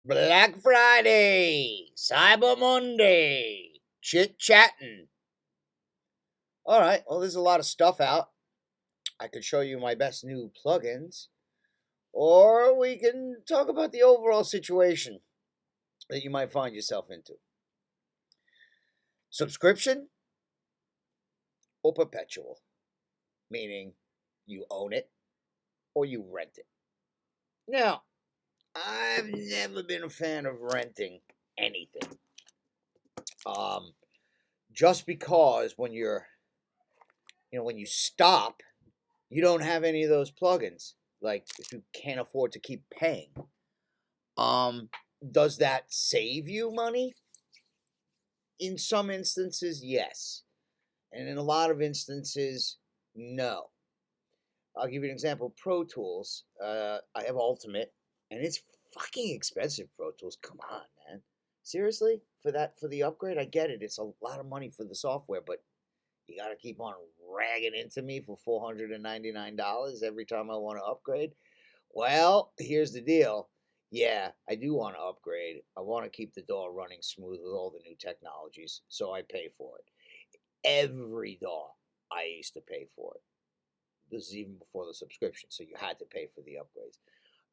Black Friday, Cyber Monday, chit chatting. All right, well, there's a lot of stuff out. I could show you my best new plugins, or we can talk about the overall situation that you might find yourself into. Subscription or perpetual, meaning you own it or you rent it. Now, I've never been a fan of renting anything. Just because when when you stop, you don't have any of those plugins. Like if you can't afford to keep paying, um, does that save you money? In some instances, yes, and in a lot of instances, no. I'll give you an example. Pro Tools. I have Ultimate, and it's fucking expensive. Pro Tools. Come on, man. Seriously, for the upgrade, I get it. It's a lot of money for the software, but you got to keep on ragging into me for $499 every time I want to upgrade. Well, here's the deal. Yeah, I do want to upgrade. I want to keep the DAW running smooth with all the new technologies, so I pay for it. Every DAW, I used to pay for it. This is even before the subscription, so you had to pay for the upgrades.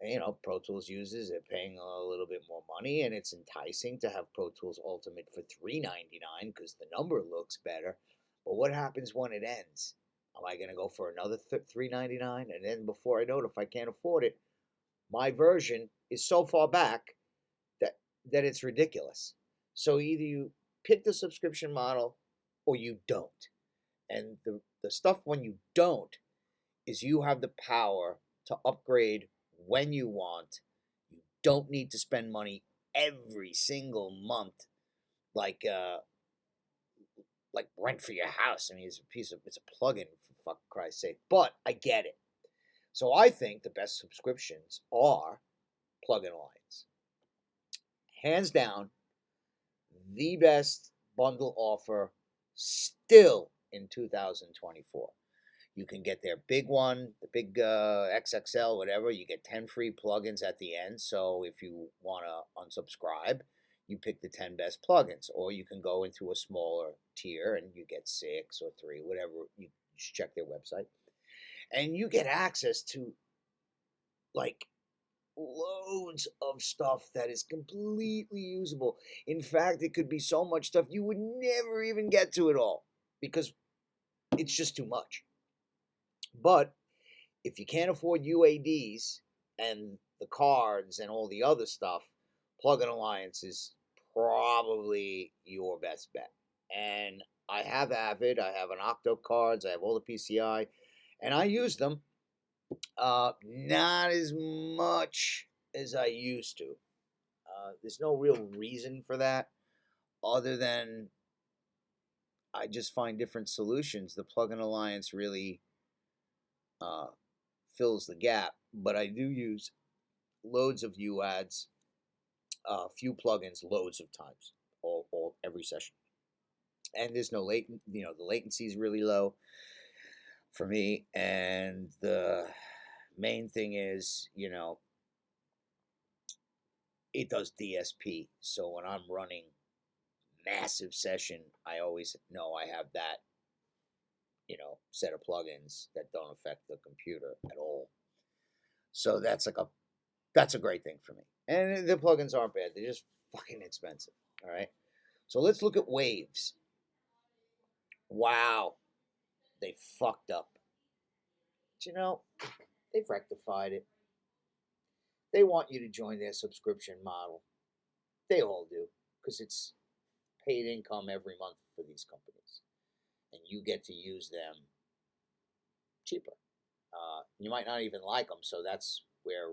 And, Pro Tools users are paying a little bit more money, and it's enticing to have Pro Tools Ultimate for $399 because the number looks better. But what happens when it ends? Am I going to go for another $399? And then before I know it, if I can't afford it, my version is so far back that it's ridiculous. So either you pick the subscription model or you don't. And the stuff when you don't is you have the power to upgrade when you want. You don't need to spend money every single month like rent for your house. I mean, it's a plugin, for fucking Christ's sake. But I get it. So I think the best subscriptions are Plugin Alliance. Hands down, the best bundle offer still in 2024. You can get their big one, the big XXL, whatever. You get 10 free plugins at the end. So if you want to unsubscribe, you pick the 10 best plugins. Or you can go into a smaller tier and you get 6 or 3, whatever. You just check their website. And you get access to, like, loads of stuff that is completely usable. In fact, it could be so much stuff you would never even get to it all because it's just too much. But if you can't afford UADs and the cards and all the other stuff, Plugin Alliance is probably your best bet. And I have Avid, I have an Octo cards, I have all the PCI, and I use them. Not as much as I used to. There's no real reason for that other than I just find different solutions. The Plugin Alliance really fills the gap, but I do use loads of UADs, few plugins, loads of times, all every session. And there's no the latency is really low for me, and the main thing is, it does DSP. So when I'm running massive session, I always know I have that, set of plugins that don't affect the computer at all. So that's a great thing for me. And the plugins aren't bad. They're just fucking expensive. All right. So let's look at Waves. Wow. They fucked up. But they've rectified it. They want you to join their subscription model. They all do. Because it's paid income every month for these companies. And you get to use them cheaper. You might not even like them. So that's where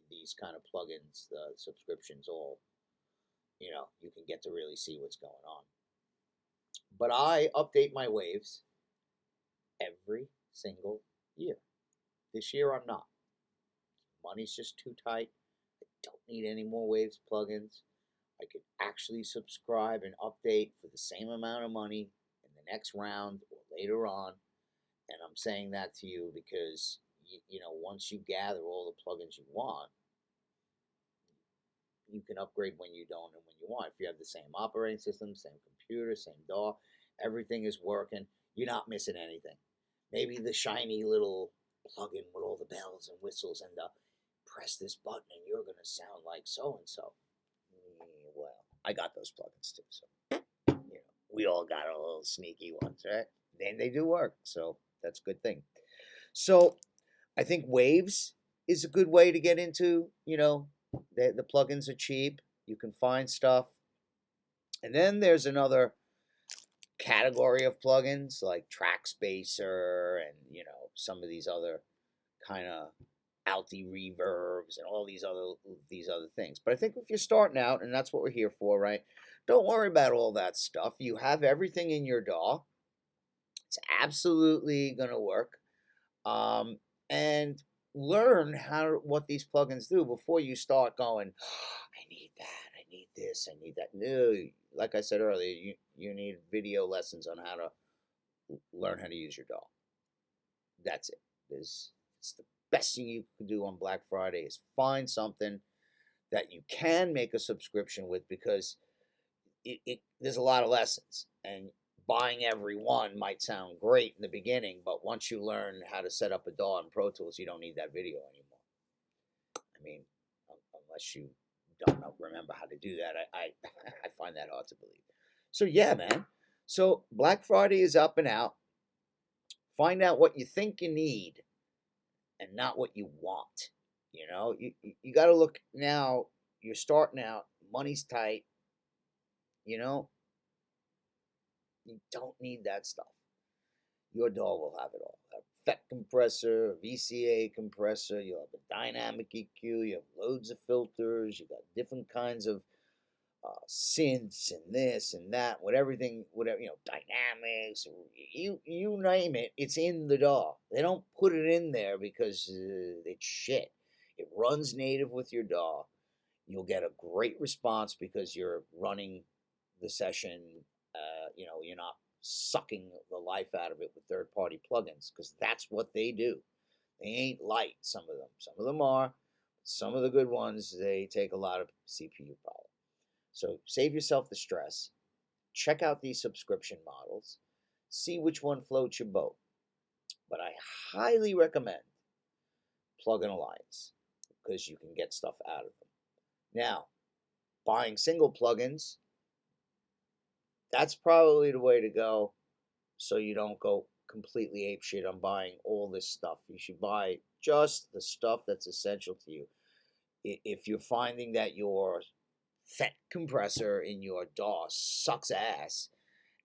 these kind of plugins, the subscriptions, all, you can get to really see what's going on. But I update my Waves every single year. This year I'm not. Money's just too tight. I don't need any more Waves plugins. I could actually subscribe and update for the same amount of money in the next round or later on. And I'm saying that to you because, once you gather all the plugins you want, you can upgrade when you don't and when you want. If you have the same operating system, same computer, same DAW, everything is working, you're not missing anything. Maybe the shiny little plug-in with all the bells and whistles and press this button and you're going to sound like so-and-so. Well, I got those plugins too, so we all got our little sneaky ones, right? And they do work, so that's a good thing. So I think Waves is a good way to get into, the plugins are cheap. You can find stuff. And then there's another category of plugins like Track Spacer and, some of these other kind of alti reverbs and all these other things. But I think if you're starting out, and that's what we're here for, right? Don't worry about all that stuff. You have everything in your DAW. It's absolutely going to work. And learn what these plugins do before you start going, oh, I need that, I need this, I need that. No, like I said earlier, you need video lessons on how to learn how to use your DAW. That's it. It's the best thing you can do on Black Friday is find something that you can make a subscription with, because there's a lot of lessons, and buying every one might sound great in the beginning, but once you learn how to set up a DAW in Pro Tools, you don't need that video anymore. I mean, unless you don't remember how to do that, I find that hard to believe. So yeah, man. So Black Friday is up and out. Find out what you think you need and not what you want. You got to look now. You're starting out. Money's tight. You don't need that stuff. Your DAW will have it all. A FET compressor, a VCA compressor, you'll have a dynamic EQ, you have loads of filters, you got different kinds of synths and this and that, whatever, dynamics, you name it, it's in the DAW. They don't put it in there because it's shit. It runs native with your DAW. You'll get a great response because you're running the session. You're not sucking the life out of it with third-party plugins, because that's what they do. They ain't light, some of them. Some of them are. Some of the good ones, they take a lot of CPU power. So save yourself the stress. Check out these subscription models. See which one floats your boat. But I highly recommend Plugin Alliance, because you can get stuff out of them. Now, buying single plugins, that's probably the way to go, so you don't go completely apeshit on buying all this stuff. You should buy just the stuff that's essential to you. If you're finding that your FET compressor in your DAW sucks ass,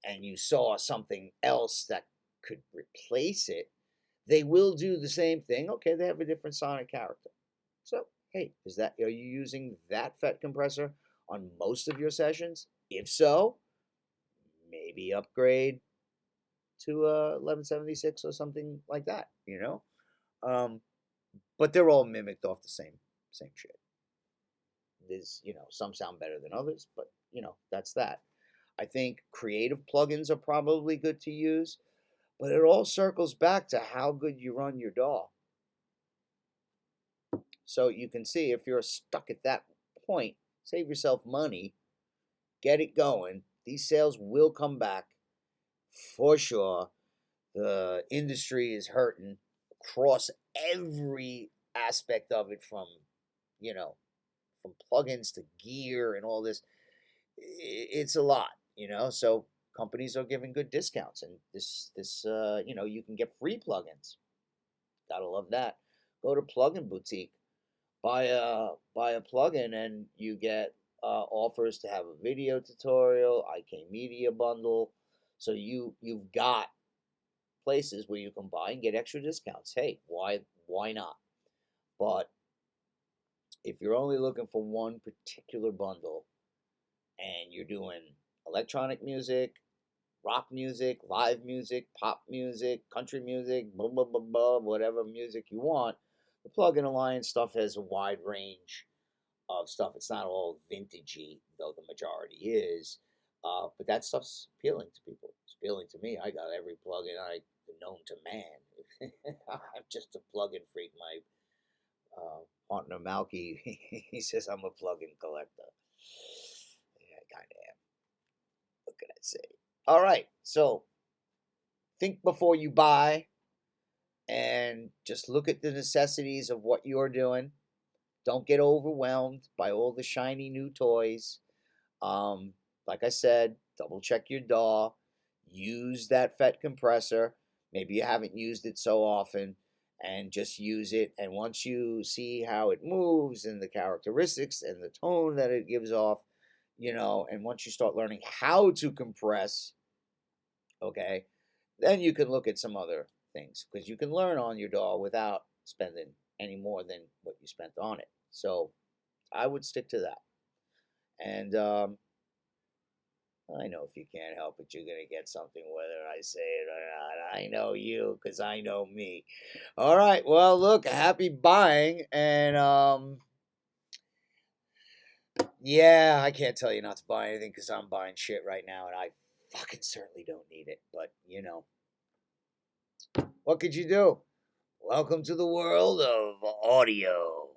and you saw something else that could replace it, they will do the same thing. Okay, they have a different sonic character. So, hey, are you using that FET compressor on most of your sessions? If so, maybe upgrade to 1176 or something like that, but they're all mimicked off the same shit. There's, some sound better than others, but that's that. I think creative plugins are probably good to use, but it all circles back to how good you run your DAW. So you can see, if you're stuck at that point, save yourself money, get it going. These sales will come back for sure. The industry is hurting across every aspect of it, from plugins to gear and all this. It's a lot, so companies are giving good discounts, and this you can get free plugins. Gotta love that. Go to Plugin Boutique, buy a plugin, and you get offers to have a video tutorial, IK Media bundle. So you've got places where you can buy and get extra discounts. Hey, why not? But if you're only looking for one particular bundle, and you're doing electronic music, rock music, live music, pop music, country music, blah, blah, blah, blah, whatever music you want, the Plugin Alliance stuff has a wide range of stuff. It's not all vintagey, though the majority is. But that stuff's appealing to people. It's appealing to me. I got every plugin I known to man. I'm just a plugin freak. partner Malky, he says I'm a plug-in collector. Yeah, I kind of am. What can I say? All right, so think before you buy, and just look at the necessities of what you're doing. Don't get overwhelmed by all the shiny new toys. Um, like I said, double check your DAW. Use that FET compressor. Maybe you haven't used it so often, and just use it. And once you see how it moves and the characteristics and the tone that it gives off, and once you start learning how to compress, okay, then you can look at some other things, because you can learn on your DAW without spending any more than what you spent on it. So I would stick to that. And I know if you can't help it, you're going to get something whether I say it or not. I know you because I know me. All right. Well, look, happy buying. And yeah, I can't tell you not to buy anything because I'm buying shit right now and I fucking certainly don't need it. But, what could you do? Welcome to the world of audio.